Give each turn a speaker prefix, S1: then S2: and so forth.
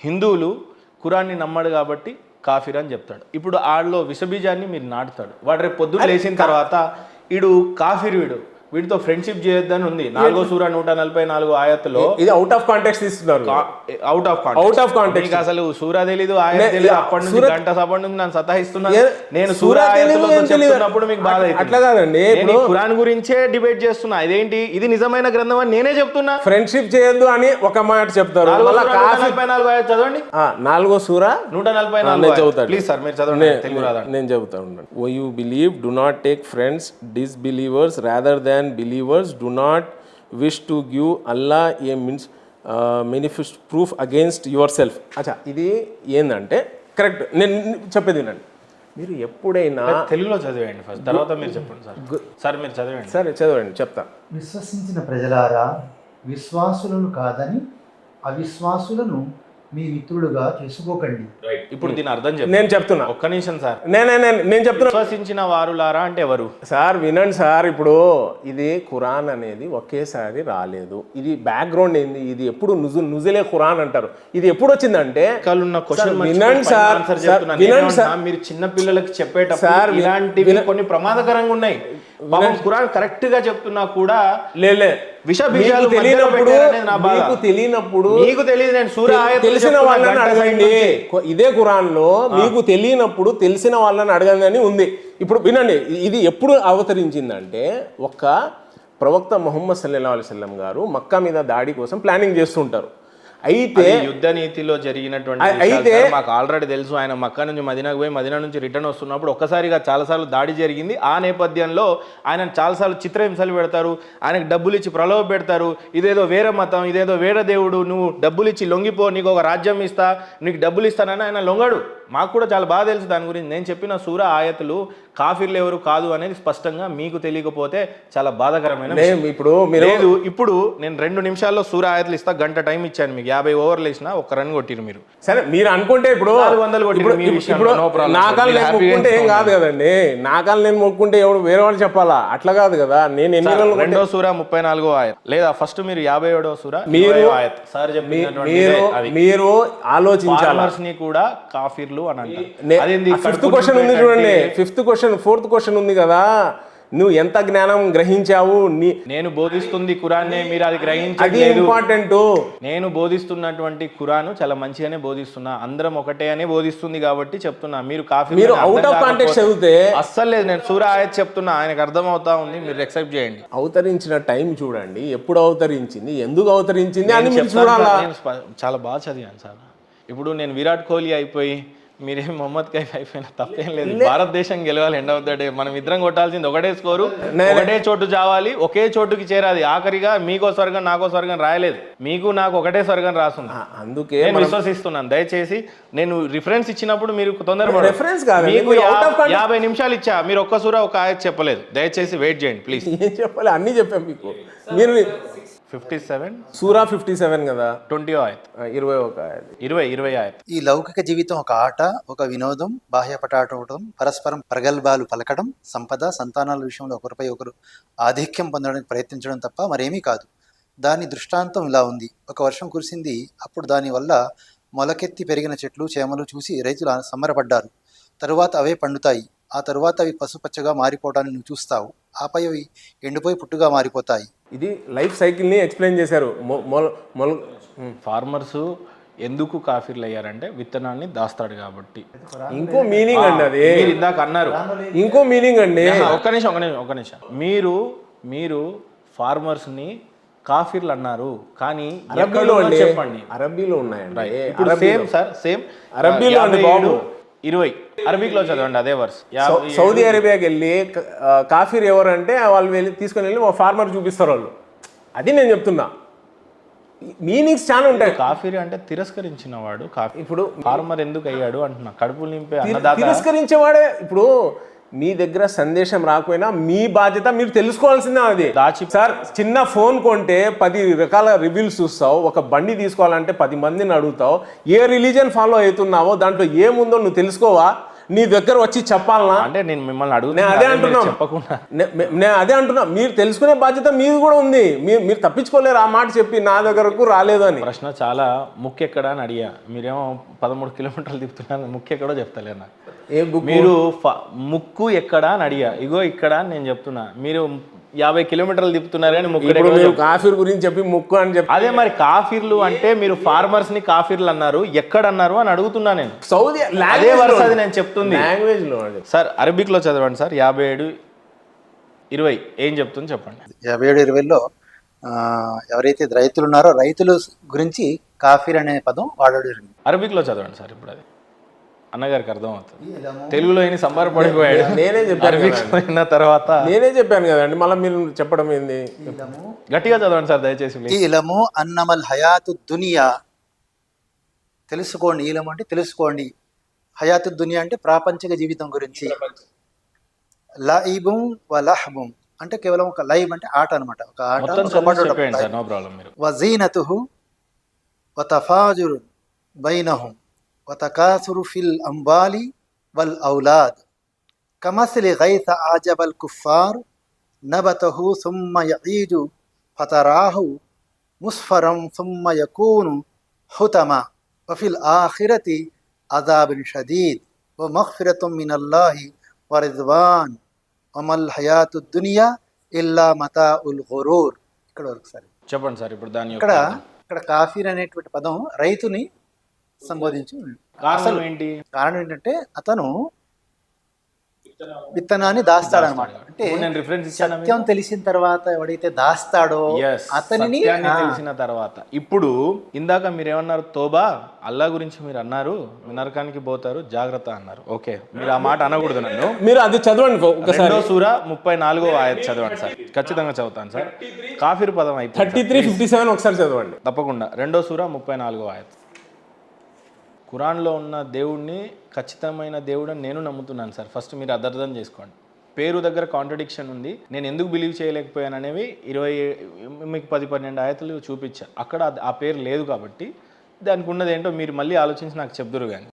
S1: హిందువులు ఖురాన్ని నమ్మడు కాబట్టి కాఫిర్ అని చెప్తాడు. ఇప్పుడు ఆడలో విషబీజాన్ని మీరు నాటుతాడు. వాడు రేపు పొద్దున్న లేచిన తర్వాత వీడు కాఫిర్, వీడితో ఫ్రెండ్షిప్ చేయొద్దని ఉంది. 4వ సూరా 144 ఆయత్తులో.
S2: ఇది అవుట్ ఆఫ్ కాంటెక్స్ట్ ఇస్తున్నారు.
S1: అవుట్ ఆఫ్ కాంటెక్స్ట్ అసలు సూరా తెలీదు, ఆయత్ తెలీదు. అప్పటి నుంచి గంట సపటి నుంచి నన్ను సతాయిస్తున్నా. నేను సూరా చెప్తున్నప్పుడు మీకు బాధ అవుతుంది.
S2: అట్లా కాదండి,
S1: ఖురాన్ గురించే డిబేట్ చేస్తున్నా. ఇదేంటి, ఇది నిజమైన గ్రంథం అని నేనే చెప్తున్నా.
S2: ఫ్రెండ్షిప్ చేయొద్దు అని ఒక మాట చెప్తారు.
S1: 144 ఆయత్ చదవండి.
S2: 4వ సూరా
S1: 144 ప్లీజ్ సార్ మీరు చదవండి. తెలుగు రాదా?
S2: నేను చెబుతా ఉన్నాను. O you believe do not take friends disbelievers rather than believers, do not wish to give Allah a manifest proof against yourself. అచ్చా, ఇది ఏంటంటే కరెక్ట్. నేను చెప్పేది వినండి. మీరు ఎప్పుడైనా
S1: తెలుగులో చదివేయండి ఫస్ట్, తర్వాత మీరు చెప్పండి సార్. సార్ మీరు చదివేయండి.
S2: సరే చదవండి, చెప్తా.
S3: విశ్వసించిన ప్రజలారా, విశ్వాసులను కాదని అవిశ్వాసులను మీ మిత్రులుగా చేసుకోకండి.
S1: ఇప్పుడు దీని అర్థం చెప్పండి.
S2: నేను చెప్తున్నా,
S1: ఒక్క నిమిషం సార్.
S2: నేను చెప్తున్నా.
S1: విశ్వసించిన వారులారా అంటే ఎవరు
S2: సార్? వినండి సార్. ఇప్పుడు ఇది ఖురాన్ అనేది ఒకేసారి రాలేదు. ఇది బ్యాక్గ్రౌండ్ ఏంది? ఇది ఎప్పుడు నుజులే ఖురాన్ అంటారు. ఇది ఎప్పుడు వచ్చిందంటే
S1: వినండి సార్, వినండి సార్. మీరు చిన్న పిల్లలకి చెప్పేటప్పుడు ఇలాంటివి కొన్ని ప్రమాదకరంగా ఉన్నాయి. ఖురాన్ కరెక్ట్ గా చెప్తున్నా కూడా విషబీజాలు తెలియనప్పుడు, మీకు తెలియదు. నేను సూరా
S2: తెలిసిన వాళ్ళని అడగండి. ఇదే ఖురాన్ లో మీకు తెలియనప్పుడు తెలిసిన వాళ్ళని అడగండి అని ఉంది. ఇప్పుడు వినండి, ఇది ఎప్పుడు అవతరించిందంటే ఒక ప్రవక్త ముహమ్మద్ సల్లల్లాహు అలైహి వసల్లం గారు మక్కా మీద దాడి కోసం ప్లానింగ్ చేస్తుంటారు. అయితే
S1: యుద్ధ నీతిలో జరిగినటువంటి అయితే మాకు ఆల్రెడీ తెలుసు. ఆయన మక్కా నుంచి మదీనాకు పోయి మదీనా నుంచి రిటర్న్ వస్తున్నప్పుడు ఒక్కసారిగా చాలాసార్లు దాడి జరిగింది. ఆ నేపథ్యంలో ఆయన చాలాసార్లు చిత్రహింసలు పెడతారు, ఆయనకు డబ్బులు ఇచ్చి ప్రలోభ పెడతారు. ఇదేదో వేరే మతం, ఇదేదో వేరే దేవుడు, నువ్వు డబ్బులు ఇచ్చి లొంగిపో, నీకు ఒక రాజ్యం ఇస్తా, నీకు డబ్బులు ఇస్తానని ఆయన లొంగడు. మాకు కూడా చాలా బాగా తెలుసు దాని గురించి. నేను చెప్పిన సూరా ఆయతులు కాఫిర్లు ఎవరు కాదు అనేది స్పష్టంగా మీకు తెలియకపోతే చాలా బాధాకరమైన.
S2: ఇప్పుడు
S1: లేదు, ఇప్పుడు నేను 2 నిమిషాల్లో సూరా ఆయతులు ఇస్తా. గంట టైం ఇచ్చాను మీకు. 50 ఓవర్లు వేసినా 1 రన్ కొట్టిరు మీరు.
S2: సరే, మీరు అనుకుంటే ఇప్పుడు
S1: 400 కొట్టిరు.
S2: నాకాలు నేను మొక్కుంటే ఏం కాదు కదండి. నాకాలు నేను మొక్కుంటే ఎవరు వేరే వాళ్ళు చెప్పాలా? అట్లా కాదు కదా. నేను
S1: 2వ సూరా 34వ ఆయత్ లేదా ఫస్ట్ మీరు 57వ సూరా ఆయత్ సార్
S2: మీరు ఆలోచించాలి.
S1: కూడా కాఫిర్లు అని అంటారు.
S2: ఫిఫ్త్ క్వశ్చన్ ఉంది చూడండి. ఫోర్త్ క్వశ్చన్ ఉంది కదా, నువ్వు ఎంత జ్ఞానం గ్రహించావు?
S1: నేను బోధిస్తుంది ఖురాన్నే, మీరు అది గ్రహించలేదు.
S2: ఇంపార్టెంట్.
S1: నేను బోధిస్తున్నటువంటి ఖురాను చాలా మంచిగానే బోధిస్తున్నా, అందరం ఒకటే అనే బోధిస్తుంది కాబట్టి చెప్తున్నా. మీరు
S2: మీరు అవుట్ ఆఫ్ కాంటెక్స్ట్ చదివితే
S1: అస్సలు లేదు. నేను సూరా ఆయత్ చెప్తున్నా, ఆయనకు అర్థం అవుతా ఉంది, మీరు యాక్సెప్ట్ చేయండి.
S2: అవతరించిన టైం చూడండి, ఎప్పుడు అవతరించింది, ఎందుకు అవతరించింది అని మీరు చూడాలా.
S1: చాలా బాగా చదివాను సార్. ఇప్పుడు నేను విరాట్ కోహ్లీ అయిపోయి మీరేం మొహమ్మద్ కైఫ్ అయిపోయినా తప్పేం లేదు. భారతదేశం గెలవాలి. ఎండ్ ఆఫ్ ద డే మనం ఇద్దరం కొట్టాల్సింది ఒకటే స్కోరు, ఒకటే చోటు చావాలి, ఒకే చోటుకి చేరాలి. ఆఖరిగా మీకో స్వర్గం నాకో స్వర్గం రాయలేదు, మీకు నాకు ఒకటే స్వర్గం రాస్తుంది.
S2: అందుకే
S1: నేను విశ్వసిస్తున్నాను. దయచేసి నేను రిఫరెన్స్ ఇచ్చినప్పుడు మీరు తొందరపడదు.
S2: రిఫరెన్స్ కాదు,
S1: మీకు 50 నిమిషాలు ఇచ్చా, మీరు ఒక్క సూరా ఒక ఆయత్ చెప్పలేదు. దయచేసి వెయిట్ చేయండి ప్లీజ్.
S2: ఏం చెప్పాలి అన్ని చెప్పాం మీకు. మీరు
S1: 57
S2: సూరా 57 కదా,
S1: 20వ ఆయత్,
S2: 20 ఆయత్.
S3: ఈ లౌకిక జీవితం ఒక ఆట, ఒక వినోదం, బాహ్యపటాటం, పరస్పరం ప్రగల్భాలు పలకడం, సంపద సంతానాల విషయంలో ఒకరిపై ఒకరు ఆధిక్యం పొందడానికి ప్రయత్నించడం తప్ప మరేమీ కాదు. దాని దృష్టాంతం ఇలా ఉంది. ఒక వర్షం కురిసింది. అప్పుడు దానివల్ల మొలకెత్తి పెరిగిన చెట్లు చేమలు చూసి రైతులు సంబరపడ్డారు. తరువాత అవే పండుతాయి. ఆ తరువాత అవి పసుపచ్చగా మారిపోవడాన్ని నువ్వు చూస్తావు. ఆపై అవి ఎండిపోయి పుట్టుగా మారిపోతాయి.
S2: ఇది లైఫ్ సైకిల్ ని ఎక్స్ప్లెయిన్ చేశారు.
S1: ఫార్మర్స్ ఎందుకు కాఫీర్లు అయ్యారంటే విత్తనాన్ని దాస్తాడు కాబట్టి.
S2: ఇంకో మీనింగ్ అండి అది.
S1: ఇందాక అన్నారు
S2: ఇంకో మీనింగ్ అండి.
S1: ఒక్క నిమిషం. మీరు ఫార్మర్స్ ని కాఫీర్లు అన్నారు, కానీ
S2: అరబ్బీలో
S1: చెప్పండి.
S2: అరబ్బీలో ఉన్నాయండి.
S1: సేమ్
S2: అరబ్బీలో అండి బాబు.
S1: 20 అరబిక్లో చదవండి అదే వర్స్.
S2: సౌదీ అరేబియాకి వెళ్ళి కాఫీర్ ఎవరు అంటే వాళ్ళు తీసుకొని వెళ్ళి మా ఫార్మర్ చూపిస్తారు వాళ్ళు. అది నేను చెప్తున్నా. మీనింగ్స్ చాలా ఉంటాయి.
S1: కాఫీర్ అంటే తిరస్కరించిన వాడు. ఇప్పుడు ఫార్మర్ ఎందుకు అయ్యాడు అంటున్నా, కడుపులు నింపే
S2: తిరస్కరించేవాడే. ఇప్పుడు మీ దగ్గర సందేశం రాకపోయినా మీ బాధ్యత మీరు తెలుసుకోవాల్సిందే. అది సార్, చిన్న ఫోన్ కొంటే 10 రకాల రివ్యూస్ చూస్తావు. ఒక బండి తీసుకోవాలంటే 10 మందిని అడుగుతావు. ఏ రిలీజన్ ఫాలో అవుతున్నావో దాంట్లో ఏముందో నువ్వు తెలుసుకోవా? నీ దగ్గర వచ్చి చెప్పాలనా?
S1: అంటే నేను మిమ్మల్ని
S2: నేను
S1: అడుగుతున్నా
S2: అదే
S1: అదే మీరు
S2: అంటున్నా
S1: చెప్పకుండా
S2: నేను అదే అంటున్నా, మీరు తెలుసుకునే బాధ్యత మీది కూడా ఉంది. మీరు తప్పించుకోలేరు ఆ మాట చెప్పి నా దగ్గరకు రాలేదు అని.
S1: ప్రశ్న చాలా ముక్కు ఎక్కడా అని అడిగా, మీరేమో 13 కిలోమీటర్లు తిప్పుతున్నారు, ముక్కు ఎక్కడో చెప్తలేరు నాకు.
S2: ఏ బుక్?
S1: మీరు ముక్కు ఎక్కడా అని అడిగా, ఇగో ఇక్కడ అని నేను చెప్తున్నా, మీరు 50 కిలోమీటర్లు తిప్పుతున్నారు కానీ ముక్కు
S2: ఇప్పుడు
S1: ఎక్కడో
S2: మీరు కాఫీ గురించి చెప్పి ముక్కు అని చెప్పి,
S1: అదే మరి కాఫీర్లు అంటే మీరు ఫార్మర్స్ ని కాఫీర్లు అన్నారు, ఎక్కడన్నారు అని అడుగుతున్నా నేను.
S2: సౌదీ
S1: అదే వరుస అది నేను చెప్తుంది.
S2: లాంగ్వేజ్ లో
S1: సార్ అరబిక్ లో చదవండి సార్. 57:20 ఏం చెప్తుంది చెప్పండి.
S3: 57:20లో ఎవరైతే రైతులు ఉన్నారో రైతుల గురించి కాఫీర్ అనే పదం వాడాడు.
S1: అరబిక్ లో చదవండి సార్, ఇప్పుడు అది అన్నగారికి అర్థం అవుతుంది. తెలుగులో అయిన సంబరపడిపోయాడు.
S2: నేనే చెప్పాను
S1: అరబిక్ అయిన తర్వాత
S2: నేనే చెప్పాను కదండి, మళ్ళీ మీరు చెప్పడం ఏంది?
S1: గట్టిగా చదవండి సార్ దయచేసి.
S3: ఈలము అన్నమల్ హయాతు దునియా, తెలుసుకోండి. ఈలము అంటే తెలుసుకోండి, హయాతు దునియా అంటే ప్రాపంచిక జీవితం గురించి. లైబుం వ లహ్బుం అంటే కేవలం ఒక లైబ్ అంటే ఆట అనమాట, ఒక ఆట.
S1: మొత్తం చదివి చెప్పండి సార్, నో ప్రాబ్లం. మీరు
S3: వజీనతుహు వ తఫాజురు బైనహుం వ తకాసురు ఫిల్ అంబాలి వల్ ఔలాద్ కమస్లి గైస ఆజబల్ కుఫార్ నబతహు సుమ్మ యఈజు ఫతరాహు ముస్ఫరం సుమ్మ యకూను హుతమా వఫిల్ ఆఖిరతి అజాబున్ షదీద్ వ మగ్ఫిరతుం మినల్లాహి వ రిజ్వాన్ వమల్ హయాతు దునియా ఇల్లా మతాఉల్ గురూర్. ఇక్కడ వరకు సరే
S1: చెప్పండి సార్. ఇప్పుడు దాని
S3: ఇక్కడ కాఫీర్ అనేటువంటి పదం రైతుని సంబోధించి
S1: కారణం ఏంటి?
S3: కారణం ఏంటంటే అతను విత్తనాన్ని దాస్తాడనమాట. అంటే
S1: నేను రిఫరెన్స్ ఇచ్చాను.
S3: సత్యం తెలిసిన తర్వాత ఎవడైతే దాస్తాడో అతనిని
S1: తెలిసిన తర్వాత. ఇప్పుడు ఇందాక మీరు ఏమన్నారు, తోబా అల్లా గురించి మీరు అన్నారు, నరకానికి పోతారు జాగ్రత్త అన్నారు. ఓకే, మీరు ఆ మాట అనకూడదు నన్ను.
S2: మీరు అది చదవండి ఒకసారి.
S1: సూర 34వ ఆయత్ చదవండి సార్. ఖచ్చితంగా చదువుతాను సార్. కాఫీర్ పదం అయిపోయింది.
S2: 33:57 ఒకసారి చదవండి
S1: తప్పకుండా. 2వ సూర 34వ ఆయత్. ఖురాన్లో ఉన్న దేవుడిని ఖచ్చితమైన దేవుడు అని నేను నమ్ముతున్నాను సార్. ఫస్ట్ మీరు అది అర్థం చేసుకోండి. పేరు దగ్గర కాంట్రడిక్షన్ ఉంది. నేను ఎందుకు బిలీవ్ చేయలేకపోయాను అనేవి 20 మీకు 10-12 ఆయతలు చూపించా. అక్కడ ఆ పేరు లేదు కాబట్టి దానికి ఉన్నది ఏంటో మీరు మళ్ళీ ఆలోచించి నాకు చెప్దురు కానీ.